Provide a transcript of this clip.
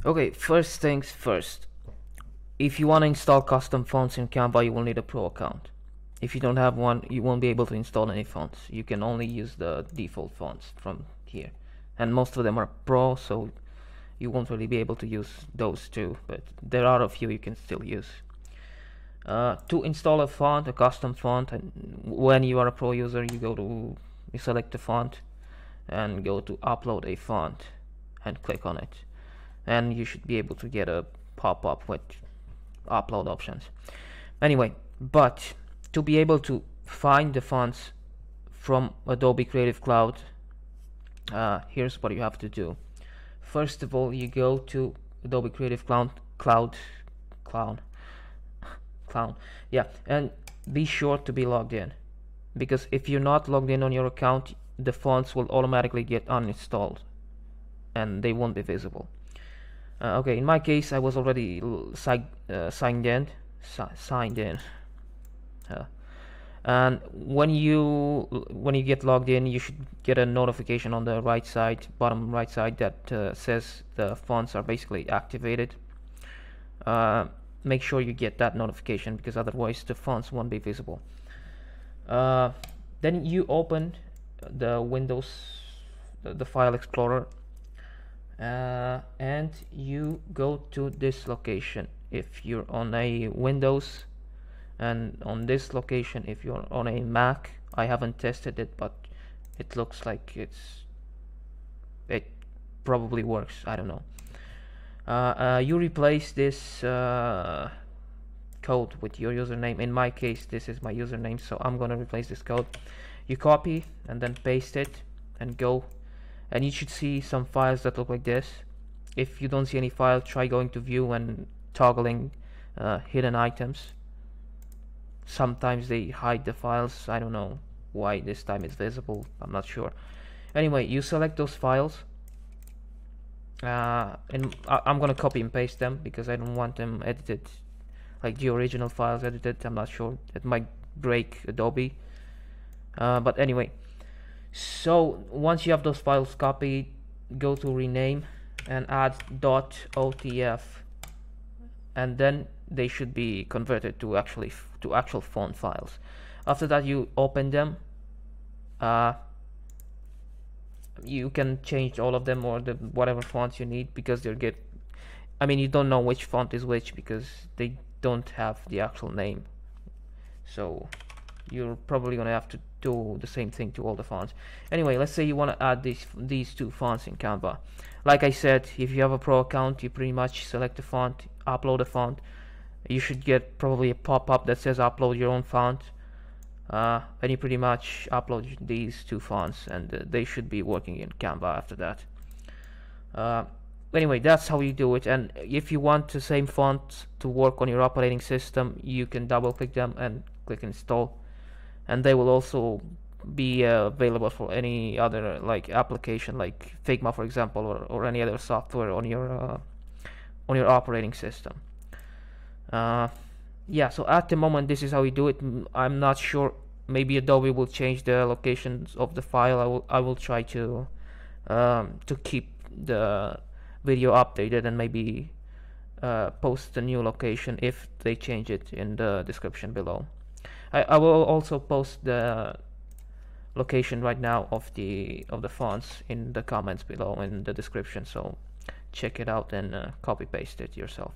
Okay, first things first. If you want to install custom fonts in Canva, you will need a pro account. If you don't have one, you won't be able to install any fonts. You can only use the default fonts from here. And most of them are pro, so you won't really be able to use those too, but there are a few you can still use. To install a font, a custom font, and when you are a pro user, you select the font and go to upload a font and click on it, and you should be able to get a pop-up with upload options. Anyway, but to be able to find the fonts from Adobe Creative Cloud, here's what you have to do. First of all, you go to Adobe Creative Cloud, yeah, and be sure to be logged in, because if you're not logged in on your account, the fonts will automatically get uninstalled and they won't be visible. Okay, in my case, I was already signed in. And when you get logged in, you should get a notification on the right side, bottom right side, that says the fonts are basically activated. Make sure you get that notification, because otherwise the fonts won't be visible. Then you open the Windows, the File Explorer, and you go to this location if you're on a Windows, and on this location if you're on a Mac. I haven't tested it, but it looks like it probably works. I don't know. You replace this code with your username. In my case, this is my username, so I'm gonna replace this code. You copy and then paste it and go, and you should see some files that look like this. If you don't see any file, try going to view and toggling hidden items. Sometimes they hide the files. I don't know why this time it's visible. I'm not sure. Anyway, you select those files, and I'm gonna copy and paste them because I don't want them edited like the original files edited. I'm not sure, it might break Adobe, but anyway, so once you have those files copied, go to rename and add .otf, and then they should be converted to actual font files. After that, you open them. You can change all of them, or whatever fonts you need, because you don't know which font is which because they don't have the actual name. So you're probably gonna have to do the same thing to all the fonts. Anyway, let's say you want to add these two fonts in Canva. Like I said, if you have a pro account, you pretty much select the font, upload a font. You should get probably a pop-up that says upload your own font, and you pretty much upload these two fonts, and they should be working in Canva after that. Anyway, that's how you do it. And if you want the same font to work on your operating system, you can double click them and click install, and they will also be available for any other application like Figma, for example, or any other software on your operating system. Yeah, so at the moment this is how we do it. I'm not sure, maybe Adobe will change the locations of the file. I will try to keep the video updated and maybe post the new location if they change it in the description below. I will also post the location right now of the fonts in the comments below in the description, so check it out and copy paste it yourself.